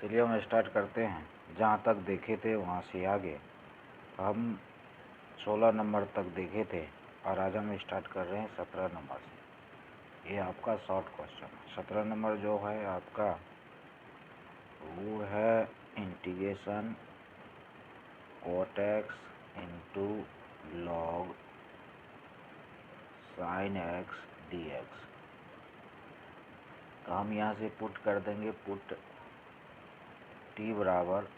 चलिए हम स्टार्ट करते हैं। जहाँ तक देखे थे वहाँ से आगे हम 16 नंबर तक देखे थे और आज हम स्टार्ट कर रहे हैं 17 नंबर से। ये आपका शॉर्ट क्वेश्चन है। 17 नंबर जो है आपका वो है integration cot x into log sin x dx। तो हम यहाँ से पुट कर देंगे, पुट t बराबर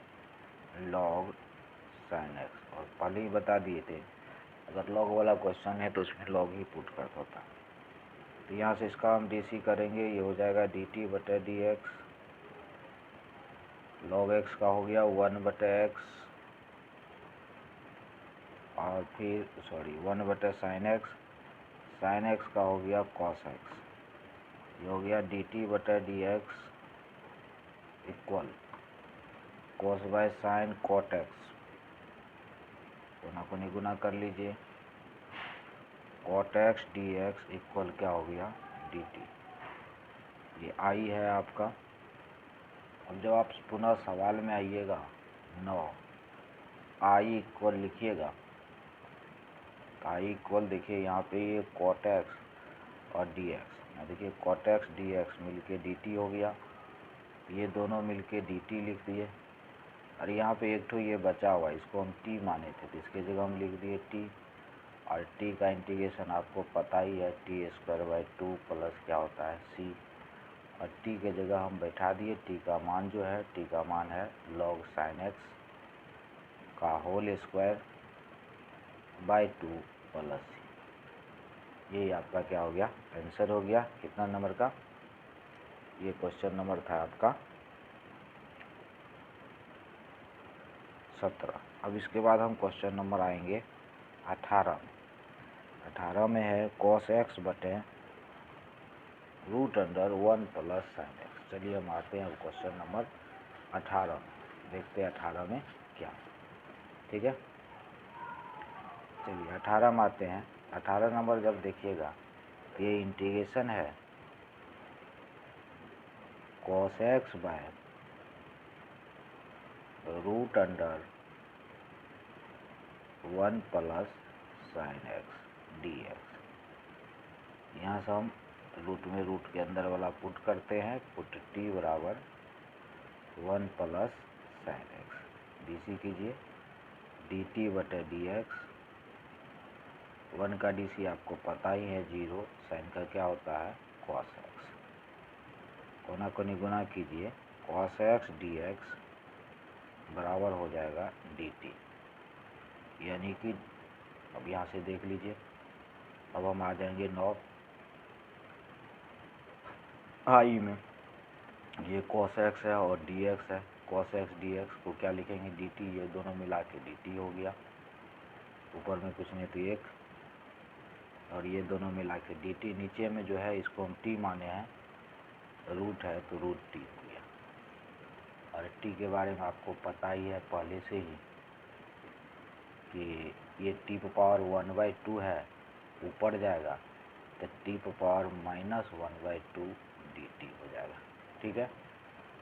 लॉग sin x, और पहले ही बता दिए थे अगर लॉग वाला क्वेश्चन है तो उसमें लॉग ही पुट करता होता। तो यहाँ से इसका हम डीसी करेंगे, ये हो जाएगा dt बटे dx। लॉग x का हो गया 1 बटे x और फिर 1 बटे sin x का हो गया cos x। ये हो गया dt बटे dx equal cos by sine cot x। कोना कोनी गुना कर लीजिए। cot x dx इक्वल क्या हो गया dt। ये आई है आपका। अब जब आप पुनः सवाल में आइएगा 9 आई इक्वल लिखिएगा। आई इक्वल देखिए यहाँ पे ये cot x और dx, देखिए cot x dx मिलके dt हो गया। ये दोनों मिलके dt लिख दिए और यहाँ पे एक तो ये बचा हुआ, इसको हम t माने थे तो इसके जगह हम लिख दिए t। और t का इंटीग्रेशन आपको पता ही है, t² प्लस क्या होता है c। और t के जगह हम बैठा दिए, t का मान जो है, t का मान है log sin x का whole square by 2 plus c। यही आपका क्या हो गया, आंसर हो गया। कितना नंबर का? ये क्वेश्चन नंबर था आपका 17। अब इसके बाद हम क्वेश्चन नंबर आएंगे 18 में। 18 में है cos x बटे √1 प्लस sin x। चलिए हम आते हैं क्वेश्चन नंबर 18 में, देखते हैं 18 में क्या। ठीक है, चलिए 18 में आते हैं। 18 नंबर जब देखिएगा तो ये इंटीग्रेशन है cos x by √1 plus sin x dx। यहाँ से हम रूट में रूट के अंदर वाला पुट करते हैं, पुट t बराबर 1 प्लस sin x। डीसी कीजिए dt बटे dx। 1 का डीसी आपको पता ही है 0, साइन का क्या होता है cos x। कोना कोनी गुना कीजिए, cos x dx बराबर हो जाएगा dt। यानी कि अब यहाँ से देख लीजिए, अब हम आ जाएंगे 9 आई में। ये cos x है और dx है। cos x dx को क्या लिखेंगे dt, ये दोनों मिला के dt हो गया। ऊपर में कुछ नहीं तो 1 और ये दोनों मिला के dt। नीचे में जो है इसको हम t माने हैं, रूट है तो √t हो गया। और t के बारे में आपको पता ही है पहले से ही कि ये t⁻1/2 है, ऊपर जाएगा तो t⁻−1/2 dt हो जाएगा। ठीक है,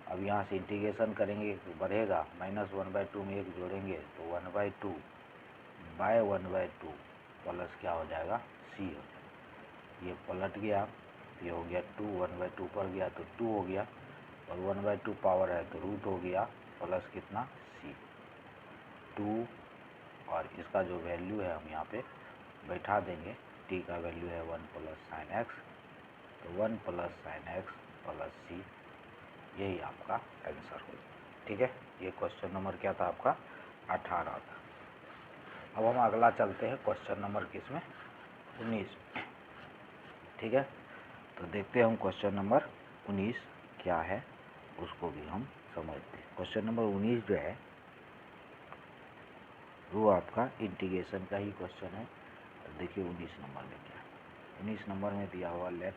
अब यहाँ से इंटीग्रेशन करेंगे तो बढ़ेगा, -1/2 में 1 जोड़ेंगे तो 1/2 बाय 1/2 प्लस क्या हो जाएगा c हो जाएगा। ये पलट गया, ये हो गया 2, 1/2 पर गया तो 2 हो गया, और 1/2 पावर है तो रूट हो गया प्लस कितना c 2। और इसका जो वैल्यू है हम यहाँ पे बैठा देंगे, t का वैल्यू है 1 प्लस sin x, तो 1 plus sin x plus c, यही आपका आंसर हो। ठीक है, ये क्वेश्चन नंबर क्या था आपका 18 था। अब हम अगला चलते हैं क्वेश्चन नंबर किसमें 19। ठीक है, तो देखते हैं हम क्वेश्चन नंबर 19 क्या है, उसको भी हम समझते हैं। क्वेश्चन नंबर 19 जो है वो आपका इंटीग्रेशन का ही क्वेश्चन है। देखिए 19 नंबर में क्या है। 19 नंबर में दिया हुआ लेट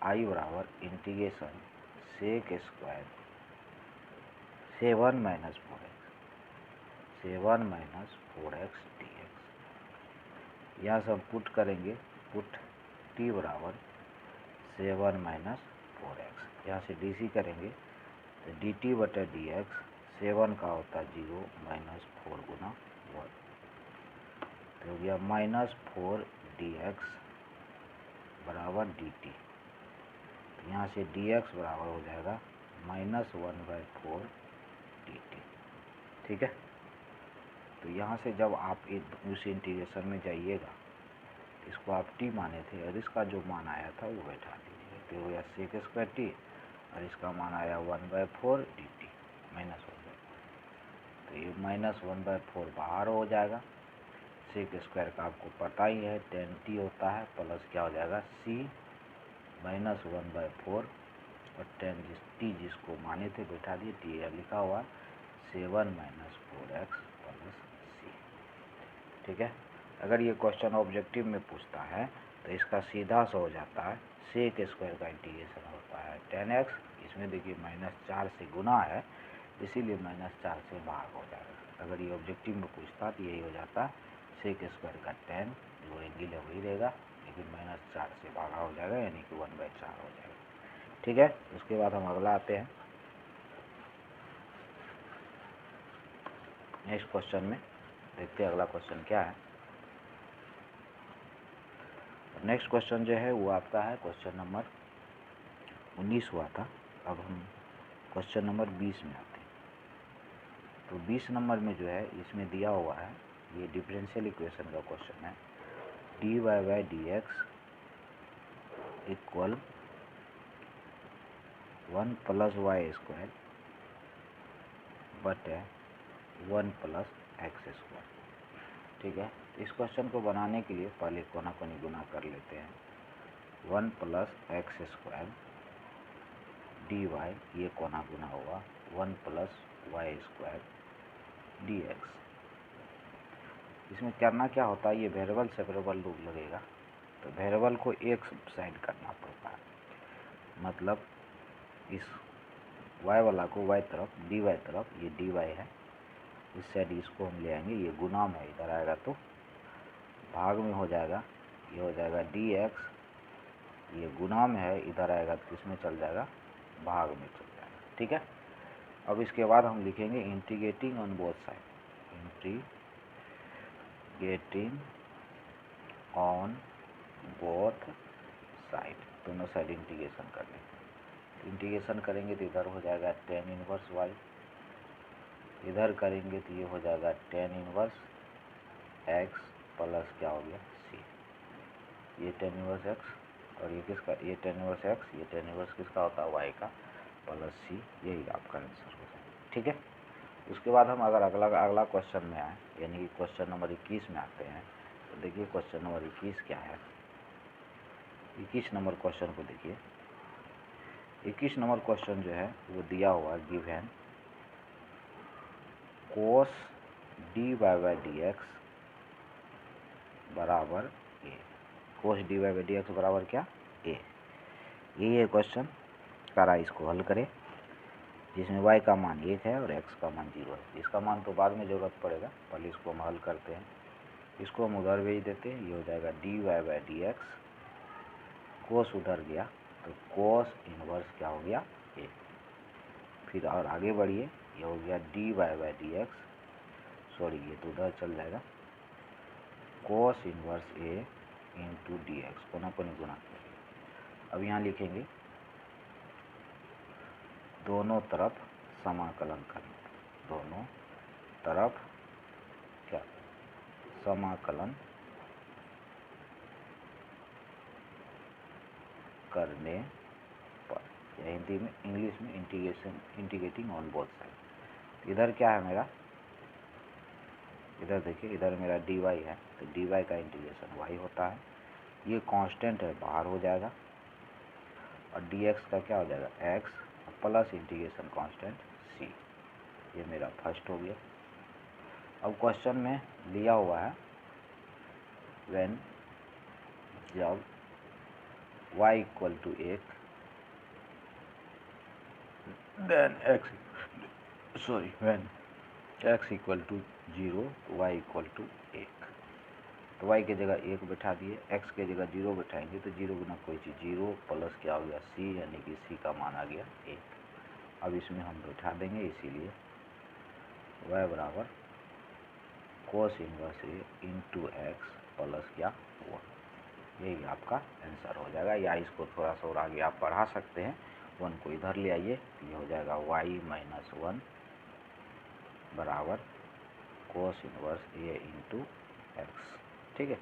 आई बराबर इंटीग्रेशन sec² 7 - 4x dx। यहाँ से हम पुट करेंगे, पुट t बराबर 7 - 4x। यहाँ से डीसी करेंगे तो डी टी बटा डी एक्स 7 का होता है 0 माइनस 4 गुना 1, तो हो गया माइनस 4 डी एक्स बराबर डी टी। तो यहाँ से डी एक्स बराबर हो जाएगा -1/4 डी टी। ठीक है, तो यहाँ से जब आप उस इंटीग्रेशन में जाइएगा, इसको आप टी माने थे और इसका जो मान आया था वो बैठा दीजिए, तो हो गया सेक स्क्वायर टी और इसका मान आया 1/4 डी टी -1/4। तो ये -1/4 बाहर हो जाएगा। सेक स्क्वायर का आपको पता ही है 10 टी होता है, प्लस क्या हो जाएगा सी -1/4 और 10 टी जिसको माने थे बैठा दिए, टी लिखा हुआ 7 - 4x + c। ठीक है, अगर ये क्वेश्चन ऑब्जेक्टिव में पूछता है तो इसका सीधा सा हो जाता है सेक स्क्वायर का इंटीग्रेशन होता है 10x, इसमें देखिए -4 से गुना है इसीलिए -4 से भाग हो जाएगा। अगर ये ऑब्जेक्टिव में पूछता तो यही हो जाता सेक स्क्वायर का 10 जो एंगल है वही रहेगा, लेकिन -4 से भागा हो जाएगा यानी कि 1/4 हो जाएगा। ठीक है, उसके बाद हम अगला आते हैं नेक्स्ट क्वेश्चन में, देखते हैं अगला क्वेश्चन क्या है। नेक्स्ट क्वेश्चन जो है वो आपका है क्वेश्चन नंबर 19 हुआ था, अब हम क्वेश्चन नंबर 20 में आते हैं। तो 20 नंबर में जो है इसमें दिया हुआ है, ये डिफरेंशियल इक्वेशन का क्वेश्चन है, dy/dx इक्वल 1 + y² बटे 1 + x²। ठीक है, इस क्वेश्चन को बनाने के लिए पहले कोना कोनी गुना कर लेते हैं। 1 + x² dy, ये कोना गुना हुआ 1 + y² dx। इसमें करना क्या होता है, ये वेरिएबल सेपरेबल रूल लगेगा, तो वेरिएबल को एक साइड करना पड़ता है, मतलब इस y वाला को y तरफ, dy तरफ, ये dy है, इस साइड इसको हम ले आएंगे, ये गुना में इधर आएगा तो भाग में हो जाएगा, ये हो जाएगा dx, ये गुना में है इधर आएगा तो किसमें चल जाएगा, भाग में चल जाएगा। ठीक है, अब इसके बाद हम लिखेंगे integrating on both side, integrating on both side, दोनों साइड इंटीग्रेशन कर लेंगे। इंटीग्रेशन करेंगे तो इधर हो जाएगा tan इनवर्स y, इधर करेंगे तो ये हो जाएगा tan इनवर्स x प्लस क्या हो गया c, ये tan इनवर्स x और ये किसका, ये tan इनवर्स x, ये tan इनवर्स किसका होता है y का, प्लस c, यही आपका आंसर हो जाएगा। ठीक है, उसके बाद हम अगर अगला क्वेश्चन में आए, यानी कि क्वेश्चन नंबर 21 में आते हैं, तो देखिए क्वेश्चन नंबर 21 क्या है। 21 नंबर क्वेश्चन को देखिए, 21 नंबर क्वेश्चन जो है वो दिया हुआ गिवन cos dy/dx बराबर a, cos dy/dx बराबर क्या a, ये क्वेश्चन करा, इसको हल करें, जिसमें y का मान 1 है और x का मान 0 है। इसका मान तो बाद में ज़रूरत पड़ेगा, पहले इसको हम हल करते हैं। इसको हम उधर भेज देते हैं, ये हो जाएगा dy/dx, कोस उधर गया तो कोस इनवर्स क्या हो गया a, फिर और आगे बढ़िए, ये हो गया dy/dx, सॉरी ये तो उधर चल जाएगा, cos inverse a into dx, कोना कोनी गुना करेंगे। अब यहाँ लिखेंगे दोनों तरफ समाकलन करना, दोनों तरफ क्या समाकलन करने पर, या हिंदी में इंग्लिश में इंटीग्रेटिंग ऑन बोथ साइड। इधर क्या है मेरा, इधर देखिए, इधर मेरा dy है तो dy का इंटीग्रेशन y होता है, ये कांस्टेंट है बाहर हो जाएगा, और dx का क्या हो जाएगा x plus integration constant c, ये मेरा फर्स्ट हो गया। अब क्वेश्चन में दिया हुआ है व्हेन, जब y equal to 1 then when x equal to 0 y equal to 1, तो y के जगह 1 बैठा दिए, x के जगह 0 बैठाएंगे तो 0 गुना कोई चीज़ 0 प्लस क्या हो गया c, यानी कि c का मान आ गया 1। अब इसमें हम बैठा देंगे, इसीलिए y बराबर कोस इनवर्स ए इंटू एक्स प्लस क्या 1, यही आपका आंसर हो जाएगा। या इसको थोड़ा सा और आगे आप बढ़ा सकते हैं, 1 को इधर ले आइए, तो ये हो जाएगा y माइनस 1 बराबर कोस इनवर्स ए इंटू एक्स। ठीक है,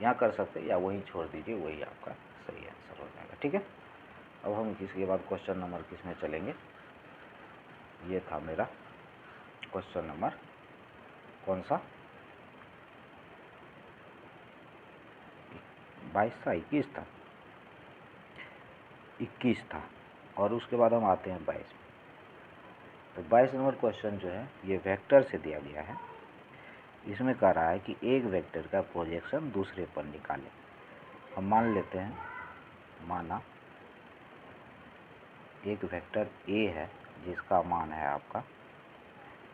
यहाँ कर सकते हैं या वहीं छोड़ दीजिए, वही आपका सही आंसर हो जाएगा। ठीक है, अब हम इसके बाद क्वेश्चन नंबर किस में चलेंगे। ये था मेरा क्वेश्चन नंबर कौन सा, 22 था, 21 था, 21 था। और उसके बाद हम आते हैं 22 में। तो 22 नंबर क्वेश्चन जो है ये वेक्टर से दिया गया है। इसमें कह रहा है कि एक वेक्टर का प्रोजेक्शन दूसरे पर निकालें। हम मान लेते हैं, माना एक वेक्टर ए है जिसका मान है आपका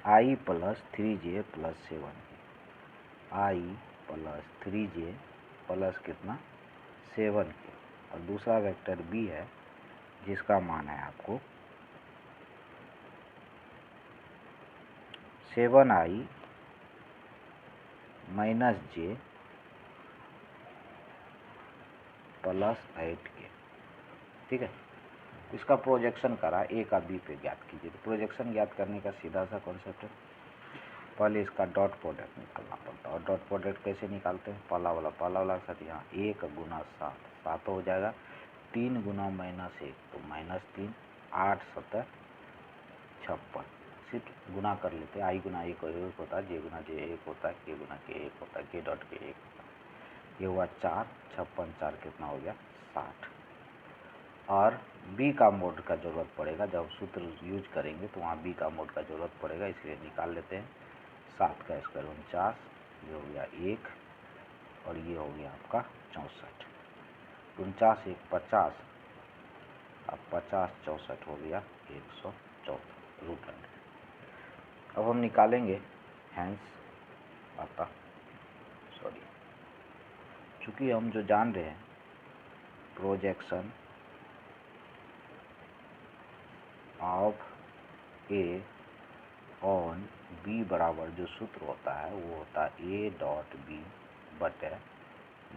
i plus 3j plus 7, i plus 3j plus कितना 7 के। और दूसरा वेक्टर बी है जिसका मान है आपको 7i माइनस j प्लस 8 के। ठीक है, इसका प्रोजेक्शन करा ए का बी पे ज्ञात कीजिए। तो प्रोजेक्शन ज्ञात करने का सीधा सा कॉन्सेप्ट है, पहले इसका डॉट प्रोडक्ट निकालना पड़ता है। और डॉट प्रोडक्ट कैसे निकालते हैं, पहला वाला के साथ यहाँ 1 गुना 7 हो जाएगा, 3 गुना माइनस 1 तो -3, 8 7 56। सिर्फ गुना कर लेते हैं, आई गुना 1 होता है, जे गुना जे 1 होता है, के गुना के 1 होता है, के डॉट के 1 होता है। ये हुआ 4, 56 4 कितना हो गया 60। और बी का मोड का ज़रूरत पड़ेगा, जब सूत्र यूज करेंगे तो वहाँ बी का मोड का ज़रूरत पड़ेगा, इसलिए निकाल लेते हैं। 7 का स्क्वायर 49, ये हो गया 1 और ये हो गया आपका 64। 49 1 50, अब 50 64 हो गया 114 रूट अंडर। अब हम निकालेंगे हैंस आता, सॉरी, चूँकि हम जो जान रहे हैं projection of A on B बराबर जो सूत्र होता है वो होता है ए डॉट बी बटे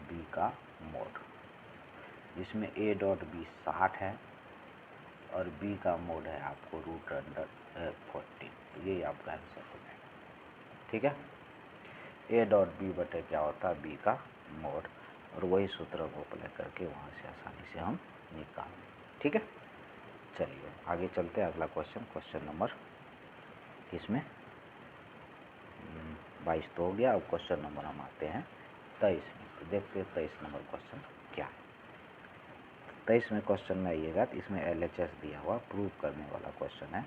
बी का मोड, जिसमें ए डॉट बी 60 है और बी का मोड है आपको रूट अंडर 14। तो यही आपका आंसर हो जाएगा। ठीक है, ए डॉट बी बटे क्या होता है बी का मोड, और वही सूत्र को अप्लाई करके वहाँ से आसानी से हम निकाल लेंगे। ठीक है, चलिए आगे चलते हैं। अगला क्वेश्चन नंबर इसमें 22 तो हो गया। अब क्वेश्चन नंबर हम आते हैं 23 में। तो देखते हैं 23 नंबर क्वेश्चन क्या है। 23 में क्वेश्चन में आइएगा तो इसमें LHS दिया हुआ प्रूव करने वाला क्वेश्चन है।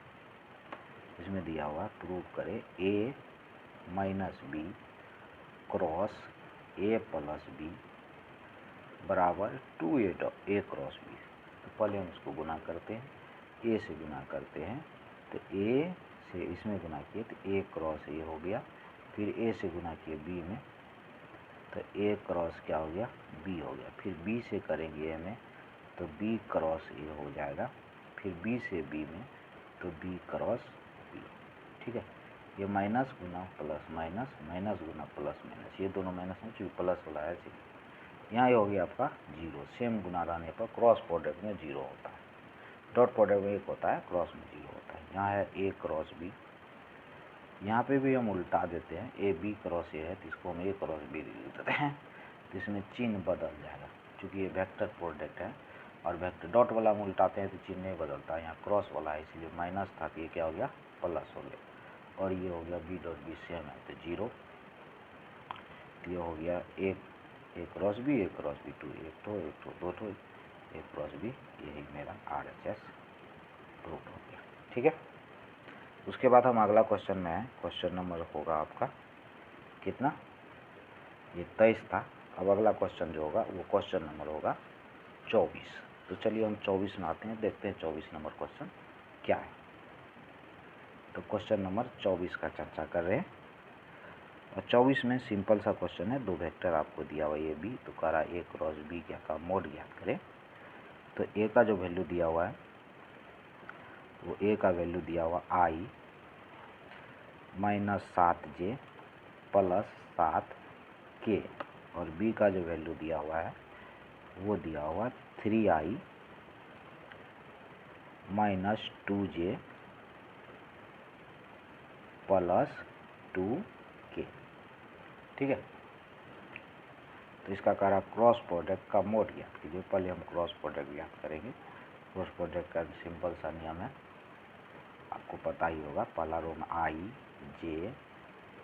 इसमें दिया हुआ प्रूव करे a minus B cross a plus B बराबर 2a क्रॉस बी। तो पहले हम इसको गुना करते हैं, a से गुना करते हैं तो a से इसमें गुना किए तो a क्रॉस a हो गया, फिर a से गुना किए b में तो a क्रॉस क्या हो गया b हो गया, फिर b से करेंगे a में तो b क्रॉस a हो जाएगा, फिर b से b में तो b क्रॉस b। ठीक है, ये माइनस गुना प्लस माइनस, माइनस गुना प्लस माइनस, ये दोनों माइनस में चूँकि प्लस वाला है, यहाँ ये हो गया आपका 0। सेम गुना रहने पर क्रॉस प्रोडक्ट में 0 होता है, डॉट प्रोडक्ट में 1 होता है, क्रॉस में 0 होता है। यहाँ है a क्रॉस b, यहाँ पे भी हम उल्टा देते हैं, ए बी क्रॉस ए है तो इसको हम ए क्रॉस बी लिख देते हैं, तो इसमें चिन्ह बदल जाएगा क्योंकि ये वेक्टर प्रोडक्ट है। और वेक्टर डॉट वाला हम उल्टाते हैं तो चिन्ह नहीं बदलता है, यहाँ क्रॉस वाला है इसलिए माइनस था तो ये क्या हो गया प्लस हो गया, और ये हो गया बी डॉट बी सेम है तो 0। तो ये हो गया ए क्रॉस बी 2, एक तो 2 तो ए क्रॉस बी, यही मेरा RHS प्रूव हो गया। ठीक है, उसके बाद हम अगला क्वेश्चन में आए। क्वेश्चन नंबर होगा आपका कितना, ये 23 था। अब अगला क्वेश्चन जो होगा वो क्वेश्चन नंबर होगा 24। तो चलिए हम 24 में आते हैं, देखते हैं 24 नंबर क्वेश्चन क्या है। तो क्वेश्चन नंबर 24 का चर्चा कर रहे हैं, और 24 में सिंपल सा क्वेश्चन है, 2 वेक्टर आपको दिया हुआ ए बी, तो कह रहा है ए क्रॉस बी क्या का मोड ज्ञात करें। तो ए का जो वैल्यू दिया हुआ है वो ए का वैल्यू दिया हुआ आई माइनस 7j प्लस 7k, और बी का जो वैल्यू दिया हुआ है वो दिया हुआ 3i minus 2j plus 2k। ठीक है, तो इसका कारण क्रॉस प्रोडक्ट का मोड ज्ञात कीजिए। पहले हम क्रॉस प्रोडक्ट ज्ञात करेंगे। क्रॉस प्रोडक्ट का सिंपल सा नियम है, आपको पता ही होगा। पहला रो में आई जे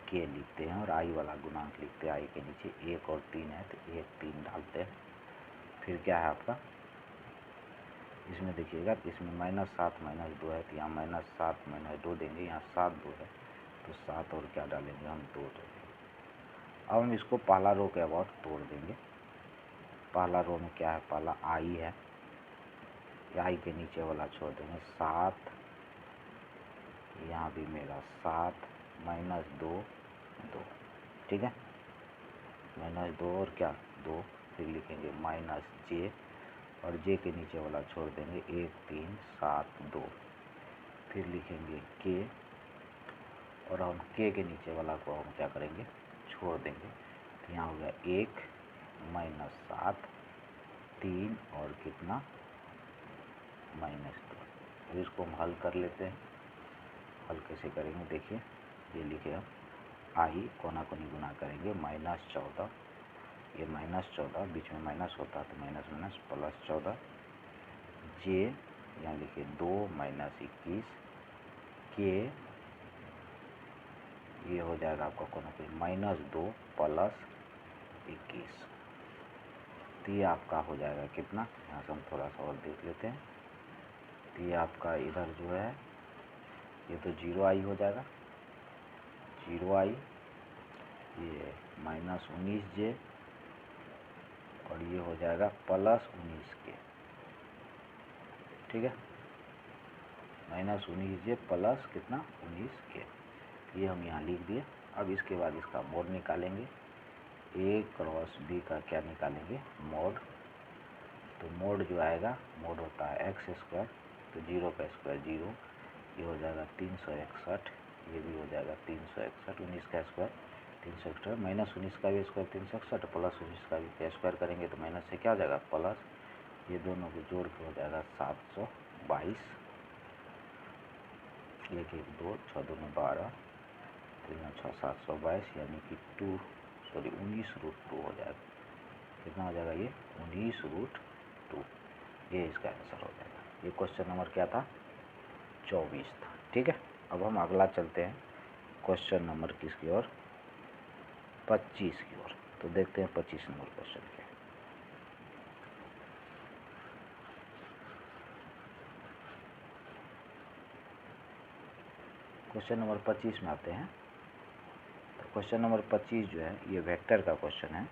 के लिखते हैं और आई वाला गुणांक लिखते हैं। आई के नीचे 1 और 3 है तो 1 3 डालते हैं। फिर क्या है आपका, इसमें देखिएगा, इसमें -7 -2 है तो यहाँ -7 -2 देंगे, यहाँ 7 2 है तो 7 और क्या डालेंगे हम 2 देंगे। अब हम इसको पहला रो के अबाउट तोड़ देंगे। पहला रो में क्या है, पहला आई है, आई के नीचे वाला छोड़ देंगे 7, यहाँ भी मेरा 7 -2 2, ठीक है, -2 और क्या 2, फिर लिखेंगे -j और जे के नीचे वाला छोड़ देंगे 1 3 7 2, फिर लिखेंगे k और हम k के नीचे वाला को हम क्या करेंगे, छोड़ देंगे। तो यहाँ हो गया 1 -7 3 और कितना -2। अब इसको हम हल कर लेते हैं। हल कैसे करेंगे, देखिए ये लिखे हम आई कोना कोनी गुना करेंगे -14, ये -14 बीच में माइनस होता तो माइनस माइनस +14, जे यहाँ लिखिए 2 -21 के, ये हो जाएगा आपका कोना कोनी -2 + 21। तो ये आपका हो जाएगा कितना, यहाँ से हम थोड़ा सा और देख लेते हैं। तो ये आपका इधर जो है ये तो 0i हो जाएगा, 0i, ये -19j और ये हो जाएगा +19k। ठीक है, -19j प्लस कितना 19k, ये हम यहाँ लिख दिए। अब इसके बाद इसका मोड निकालेंगे। a क्रॉस b का क्या निकालेंगे, मोड। तो मोड जो आएगा, मोड होता है x², तो 0 का स्क्वायर 0, ये हो जाएगा 361, ये भी हो जाएगा 361, 19 का स्क्वायर 361, -19 का भी स्क्वायर 361 प्लस 19 का भी स्क्वायर करेंगे तो माइनस से क्या हो जाएगा प्लस, ये दोनों को जोड़ के हो जाएगा 722, 1 1 2 6 2 12 3 6 722, यानी कि 19√2 हो जाएगा। कितना हो जाएगा, ये 19√2, ये इसका आंसर हो जाएगा। ये क्वेश्चन नंबर क्या था, 24 था। ठीक है, अब हम अगला चलते हैं क्वेश्चन नंबर किसकी ओर, 25 की ओर। तो देखते हैं 25 नंबर क्वेश्चन क्या है। क्वेश्चन नंबर 25 में आते हैं। तो क्वेश्चन नंबर 25 जो है ये वेक्टर का क्वेश्चन है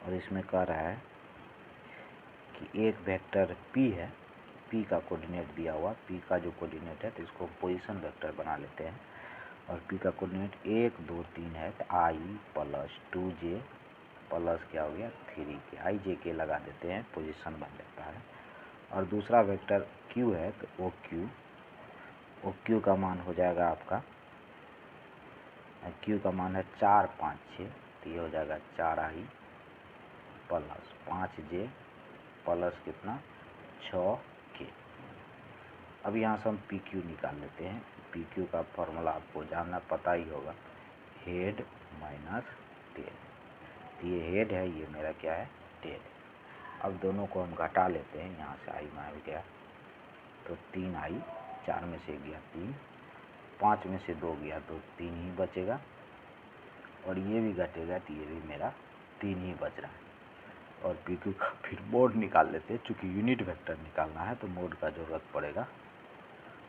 और इसमें कह रहा है कि एक वेक्टर p है, p का कोऑर्डिनेट दिया हुआ, p का जो कोऑर्डिनेट है तो इसको पोजीशन वेक्टर बना लेते हैं। और p का कोऑर्डिनेट 1 2 3 है तो i + 2j प्लस क्या हो गया 3k, i j k लगा देते हैं, पोजीशन बन जाता है। और दूसरा वेक्टर q है तो OQ का मान हो जाएगा आपका, Q का मान है 4 5 6, तो ये हो जाएगा 4i प्लस 5j प्लस कितना 6k। अब यहाँ से हम PQ निकाल लेते हैं। PQ का फॉर्मूला आपको जानना पता ही होगा, हेड माइनस टेल। तो ये हेड है, ये मेरा क्या है टेल। अब दोनों को हम घटा लेते हैं, यहाँ से i में आ गया तो 3i, 4 में से गया 3, 5 में से 2 गया तो 3 ही बचेगा, और ये भी घटेगा तो ये भी मेरा 3 ही बच रहा है। और PQ का फिर मोड निकाल लेते हैं, चूँकि यूनिट वेक्टर निकालना है तो मोड का ज़रूरत पड़ेगा।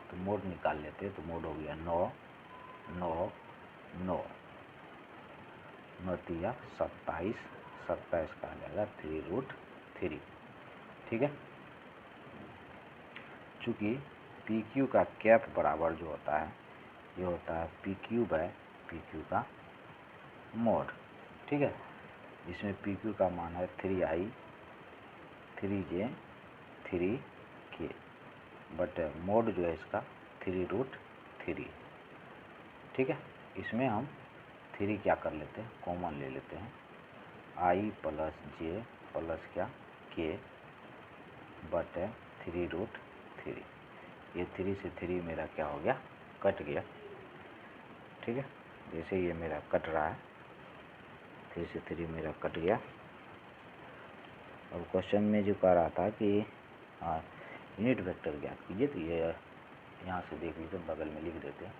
तो मोड निकाल लेते हैं, तो मोड हो गया 9 9 9 9 3 27, 27 का आ जाएगा 3√3। ठीक है, चूँकि PQ का कैप बराबर जो होता है ये होता है PQ/PQ का मोड। ठीक है, इसमें PQ का मान है 3i 3j 3k, but mode जो है इसका 3√3। ठीक है, इसमें हम 3 क्या कर लेते हैं, कॉमन ले लेते हैं, i प्लस जे प्लस क्या के बटे 3√3। ये 3 से 3 मेरा क्या हो गया, कट गया। ठीक है, जैसे ये मेरा कट रहा है, 3 से 3 मेरा कट गया। अब क्वेश्चन में जो कह रहा था कि यूनिट वेक्टर ज्ञात कीजिए, तो ये यहाँ से देख लीजिए, बगल में लिख देते हैं।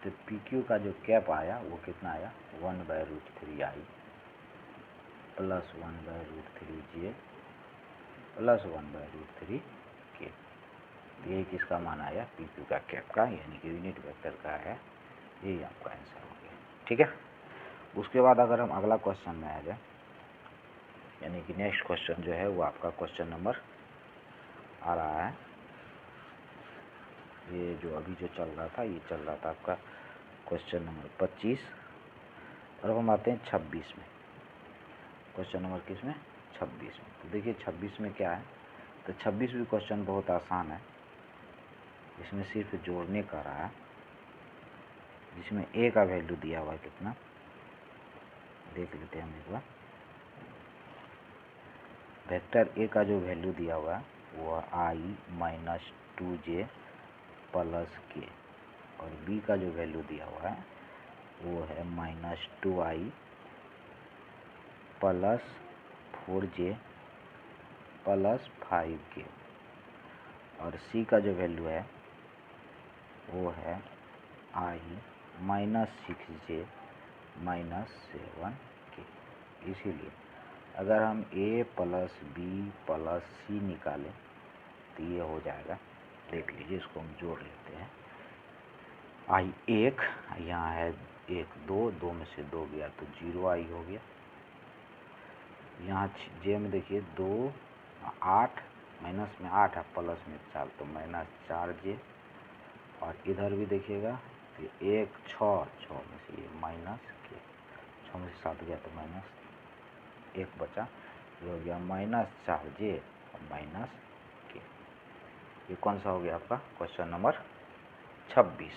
तो पी क्यू का जो कैप आया वो कितना आया, 1/√3i plus 1/√3j plus 1/√3k। ये किसका मान आया, पी क्यू का कैप का, यानी कि यूनिट वेक्टर का है। यही आपका आंसर हो गया। ठीक है, उसके बाद अगर हम अगला क्वेश्चन में आ जाए, यानी कि नेक्स्ट क्वेश्चन जो है वो आपका क्वेश्चन नंबर आ रहा है, ये जो अभी जो चल रहा था, ये चल रहा था आपका क्वेश्चन नंबर 25। और अब हम आते हैं 26 में। क्वेश्चन नंबर किस में, 26 में। तो देखिए 26 में क्या है, तो 26 भी क्वेश्चन बहुत आसान है। इसमें सिर्फ जोड़ने का रहा है, जिसमें ए का वैल्यू दिया हुआ है कितना, देख लेते हैं हम एक बार। वेक्टर ए का जो वैल्यू दिया हुआ है वो i-2j प्लस के, और बी का जो वैल्यू दिया हुआ है वो है -2i plus 4j plus 5k, और सी का जो वैल्यू है वो है i-6j -7k। इसीलिए अगर हम a प्लस बी प्लस सी निकालें तो ये हो जाएगा, देख लीजिए, इसको हम जोड़ लेते हैं। i1 यहाँ है 1 2 में से 2 गया तो 0i हो गया। यहाँ जे में देखिए 2 8 माइनस में 8 है, प्लस में 4 तो -4j, और इधर भी देखिएगा तो 1 6 में से ये माइनस के, 6 में से 7 गया तो -1 बचा, ये हो गया -4j और -k। ये कौन सा हो गया आपका क्वेश्चन नंबर 26।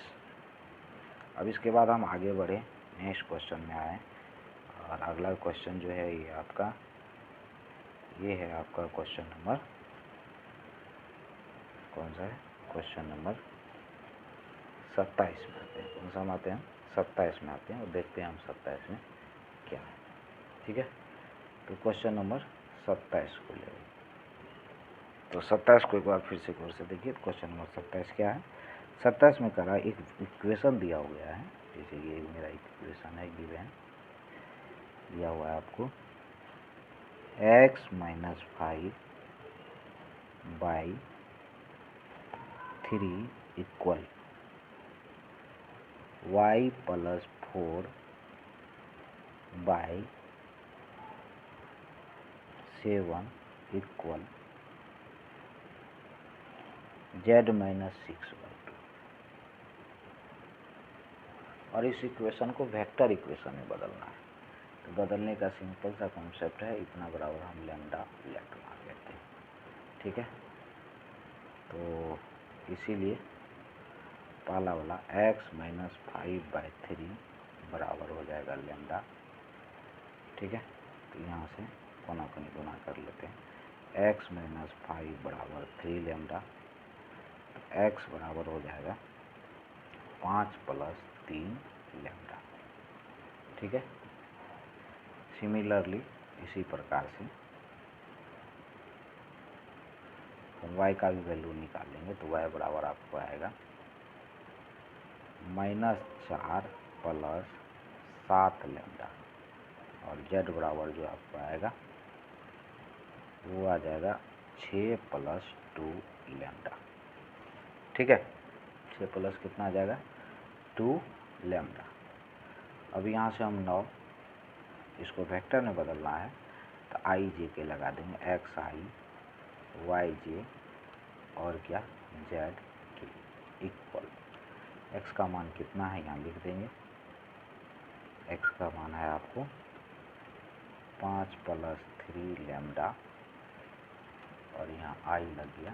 अब इसके बाद हम आगे बढ़े, नेक्स्ट क्वेश्चन में आए, और अगला क्वेश्चन जो है ये आपका, ये है आपका क्वेश्चन नंबर कौन सा है, क्वेश्चन नंबर 27 में आते हैं। कौन सा हम आते हैं, 27 में आते हैं, और देखते हैं हम 27 में क्या है। ठीक है, तो क्वेश्चन नंबर 27 को ले, तो 27 को एक बार फिर से गौर से देखिए। क्वेश्चन नंबर 27 क्या है, 27 में करा एक इक्वेशन दिया हो गया है, जैसे ये मेरा इक्वेशन है, गिवन दिया हुआ है आपको, x - 5/3 equal y + 4/7 equal z - 6/2। और इस इक्वेशन को वेक्टर इक्वेशन में बदलना है। तो बदलने का सिंपल सा कॉन्सेप्ट है, इतना बराबर हम लैम्डा लेफ्ट मान लेते हैं। ठीक है, तो इसीलिए पहला वाला x - 5/3 बराबर हो जाएगा लैम्डा। ठीक है, तो यहाँ से कोना कोनी गुना कर लेते हैं, x - 5 बराबर 3 लैम्डा, तो x बराबर हो जाएगा 5 + 3 लैम्डा। ठीक है, सिमिलरली इसी प्रकार से हम y का भी वैल्यू निकाल लेंगे, तो y बराबर आपको आएगा -4 + 7 लैम्डा, और z बराबर जो आपको आएगा वो आ जाएगा 6 + 2 लैम्डा। ठीक है, 6 प्लस कितना आ जाएगा 2 लैम्डा। अब यहाँ से हम 9, इसको वेक्टर में बदलना है, तो आई जे के लगा देंगे, xi yj और क्या z के इक्वल, x का मान कितना है यहाँ लिख देंगे, x का मान है आपको 5 + 3 लैम्डा, और यहाँ i लग गया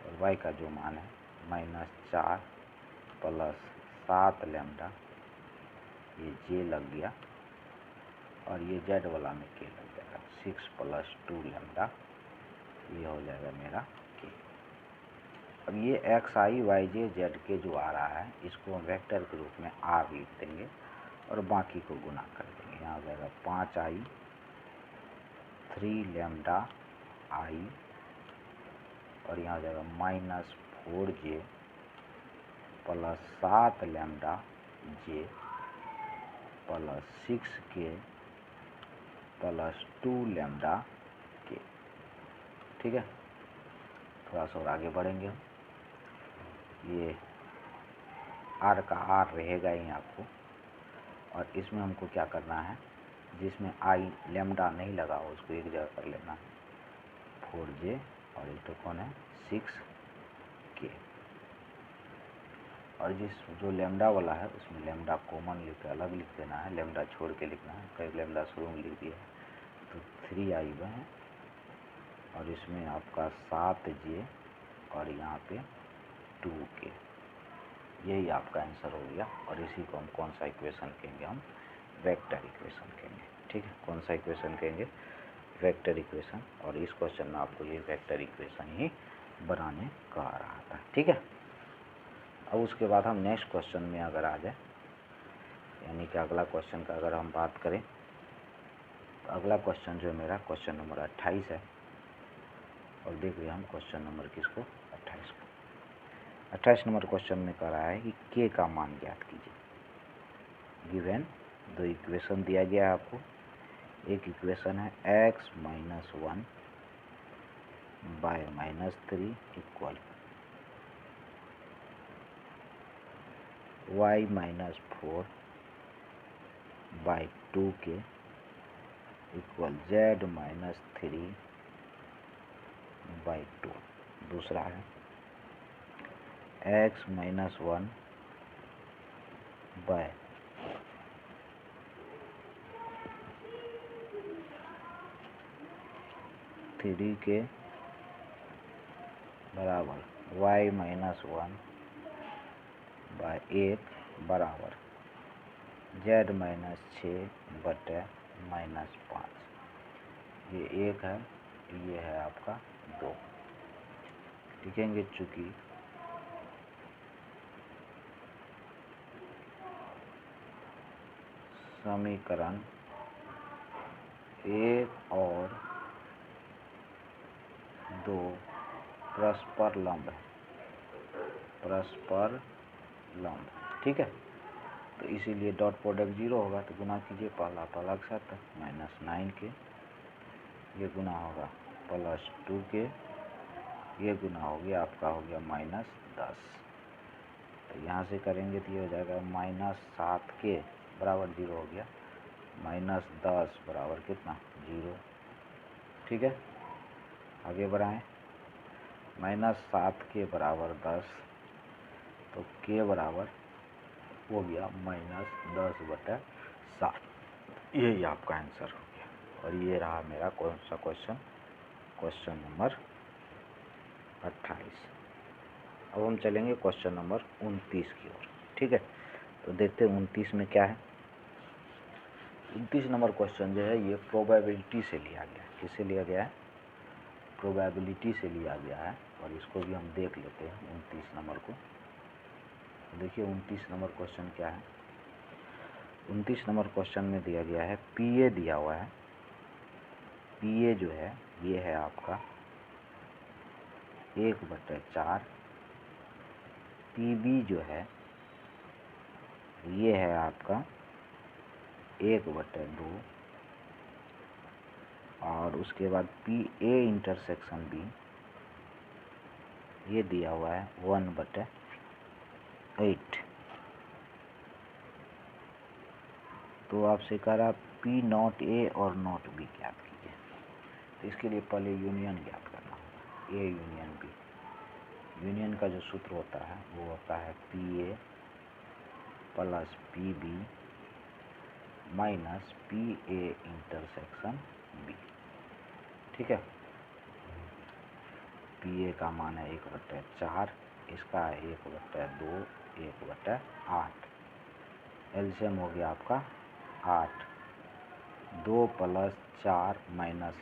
और y का जो मान है -4 + 7 लैम्डा, ये j लग गया, और ये z वाला में k लग जाएगा, 6 + 2 लैम्डा, ये हो जाएगा मेरा k। अब ये xi yj zk जो आ रहा है, इसको हम वेक्टर के रूप में r लिख देंगे और बाकी को गुना कर देंगे। यहाँ हो जाएगा 5i 3 लैम्डा i, और यहाँ हो जाएगा -4j + 7 lambda j + 6k + 2 lambda k। ठीक है, थोड़ा सा और आगे बढ़ेंगे हम। ये r का r रहेगा ही आपको, और इसमें हमको क्या करना है, जिसमें i लैम्डा नहीं लगा हो उसको एक जगह कर लेना है, 4j, और ये तो कौन है 6k, और जो लैम्डा वाला है उसमें लैम्डा कॉमन लेकर अलग लिख देना है, लैम्डा छोड़ के लिखना है, कई लैम्डा शुरू में लिख दिया है, तो 3i है, और इसमें आपका 7j, और यहाँ पे 2k, यही आपका आंसर हो गया। और इसी को हम कौन सा इक्वेशन कहेंगे, हम वेक्टर इक्वेशन कहेंगे। ठीक है, कौन सा इक्वेशन कहेंगे, वेक्टर इक्वेशन। और इस क्वेश्चन में आपको ये वेक्टर इक्वेशन ही बनाने का आ रहा था। ठीक है, अब उसके बाद हम नेक्स्ट क्वेश्चन में अगर आ जाए, यानी कि अगला क्वेश्चन का अगर हम बात करें, तो अगला क्वेश्चन जो है मेरा क्वेश्चन नंबर 28 है। और देखिए हम क्वेश्चन नंबर किसको, 28 को। 28 नंबर क्वेश्चन में कह रहा है कि k का मान ज्ञात कीजिए। गिवन दो इक्वेशन दिया गया है आपको। एक इक्वेशन है x - 1 / -3 equal y - 4 / 2k equal z - 3 / 2। दूसरा है x - 1 / 3k बराबर y - 1 / 1 बराबर z - 6 बटे -5। ये 1 है, ये है आपका 2। लिखेंगे चूँकि समीकरण 1 और 2 परस्पर लंब है, परस्पर लंब। ठीक है, तो इसीलिए डॉट प्रोडक्ट 0 होगा, तो गुना कीजिए, पहला पहला के साथ -9k, ये गुना होगा +2k, ये गुना हो गया आपका, हो गया -10। तो यहाँ से करेंगे तो ये हो जाएगा -7k बराबर 0 हो गया, -10 बराबर कितना 0। ठीक है, आगे बढ़ाएं, -7k बराबर 10, तो k बराबर हो गया -10/7। यही आपका आंसर हो गया। और ये रहा मेरा कौन सा क्वेश्चन, क्वेश्चन नंबर 28। अब हम चलेंगे क्वेश्चन नंबर 29 की ओर। ठीक है, तो देखते हैं 29 में क्या है। 29 नंबर क्वेश्चन जो है ये प्रोबेबिलिटी से लिया गया है। किससे लिया गया है, प्रोबेबिलिटी से लिया गया है, और इसको भी हम देख लेते हैं 29 नंबर को। देखिए 29 नंबर क्वेश्चन क्या है। 29 नंबर क्वेश्चन में दिया गया है PA दिया हुआ है। PA जो है ये है आपका 1/4, PB जो है ये है आपका 1/2, और उसके बाद PA इंटरसेक्शन B ये दिया हुआ है 1/8। तो आपसे कह रहा P0 A और नॉट B ज्ञात कीजिए। तो इसके लिए पहले यूनियन ज्ञात करना होगा, A यूनियन B। यूनियन का जो सूत्र होता है वो होता है PA + PB - PA intersection B। ठीक है, पी ए का मान है 1/4, इसका है 1/2, 1/8। एलसीएम हो गया आपका 8, 2 + 4 - 1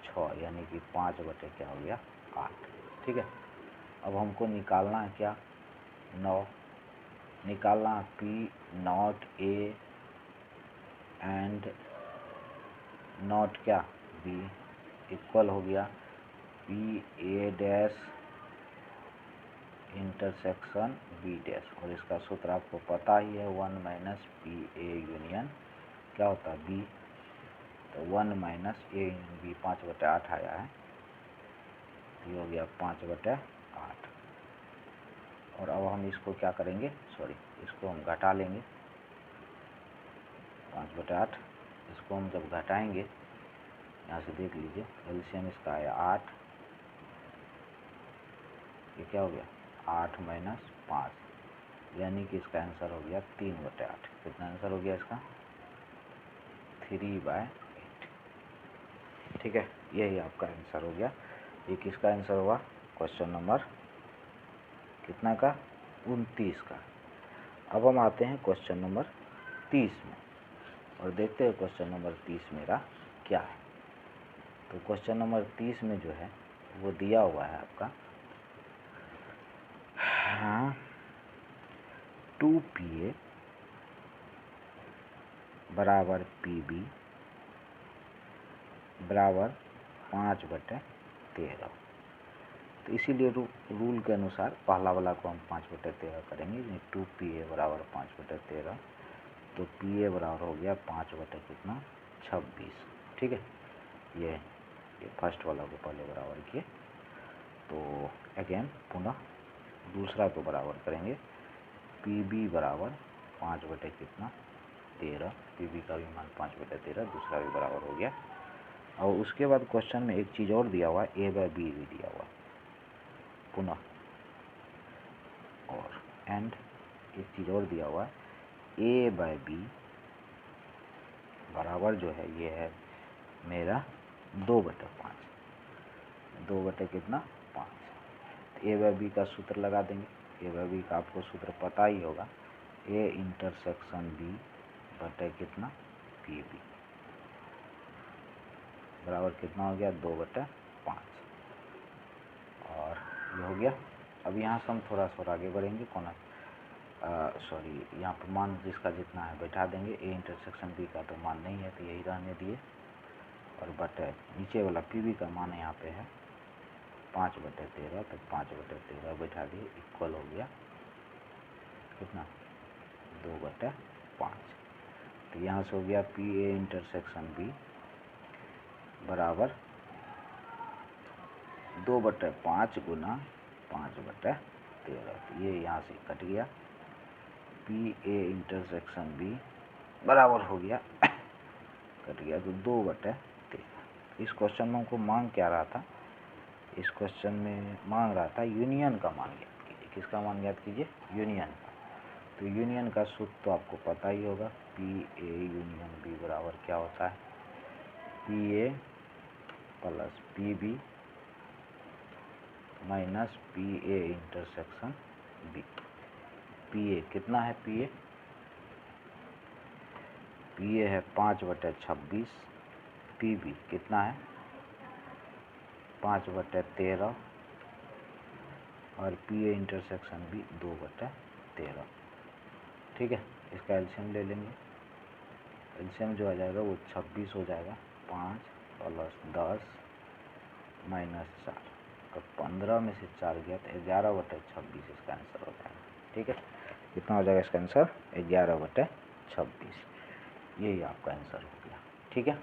6, यानी कि 5 क्या हो गया 8। ठीक है, अब हमको निकालना है क्या 9, निकालना P not A and not क्या बी इक्वल हो गया P A dash intersection B dash, और इसका सूत्र आपको पता ही है 1 - पी ए यूनियन क्या होता है बी, तो 1 - ए यूनियन बी 5/8 आया है, ये हो गया 5/8। और अब हम इसको क्या करेंगे, सॉरी इसको हम घटा लेंगे 5/8, इसको हम जब घटाएंगे यहाँ से देख लीजिए एलसीएम इसका आया 8, ये क्या हो गया 8 - 5, यानी कि इसका आंसर हो गया 3/8। कितना आंसर हो गया इसका 3/8। ठीक है, यही आपका आंसर हो गया। ये किसका आंसर हुआ क्वेश्चन नंबर कितना का 29 का। अब हम आते हैं क्वेश्चन नंबर 30 में और देखते हैं क्वेश्चन नंबर 30 मेरा क्या है। तो क्वेश्चन नंबर 30 में जो है वो दिया हुआ है आपका 2PA बराबर PB बराबर 5/13। तो इसीलिए रूल के अनुसार पहला वाला को हम 5/13 करेंगे, 2PA बराबर 5/13, तो PA बराबर हो गया 5/26। ठीक है, ये फर्स्ट वाला को पहले बराबर किए, तो अगेन पुनः दूसरा को बराबर करेंगे, PB बराबर 5/13, PB का भी मान 5/13, दूसरा भी बराबर हो गया। और उसके बाद क्वेश्चन में एक चीज़ और दिया हुआ है, A/B भी दिया हुआ है पुनः, और एंड एक चीज़ और दिया हुआ है A/B बराबर जो है ये है मेरा 2/5, 2/5। A/B का सूत्र लगा देंगे, A/B का आपको सूत्र पता ही होगा, A इंटरसेक्शन B बटे कितना PB बराबर कितना हो गया 2/5, और ये हो गया। अब यहाँ से हम थोड़ा सा और आगे बढ़ेंगे, सॉरी यहाँ पर मान जिसका जितना है बैठा देंगे, A इंटरसेक्शन B का तो मान नहीं है तो यही रहने दिए, और बटे नीचे वाला PB का मान यहाँ पे है 5/13, तो 5/13 बैठा दिए, इक्वल हो गया कितना 2/5। तो यहाँ से हो गया PA इंटरसेक्शन B बराबर 2/5 गुना 5/13, तो ये यहाँ से कट गया, PA इंटरसेक्शन B बराबर हो गया कट गया तो 2/13। इस क्वेश्चन में हमको मांग क्या रहा था, इस क्वेश्चन में मांग रहा था यूनियन का मान ज्ञात कीजिए। किसका मान ज्ञात कीजिए यूनियन का। तो यूनियन का सूत्र तो आपको पता ही होगा, PA यूनियन B बराबर क्या होता है PA + PB minus PA intersection B। PA कितना है PA है 5/26, PB कितना है 5/13, और PA इंटरसेक्शन B 2/13। ठीक है, इसका एलसीएम ले लेंगे, एलसीएम जो आ जाएगा वो 26 हो जाएगा, 5 + 10 - 4, तो 15 में से 4 गया तो 11/26 इसका आंसर हो जाएगा। ठीक है, कितना हो जाएगा इसका आंसर 11/26, यही आपका आंसर हो गया। ठीक है।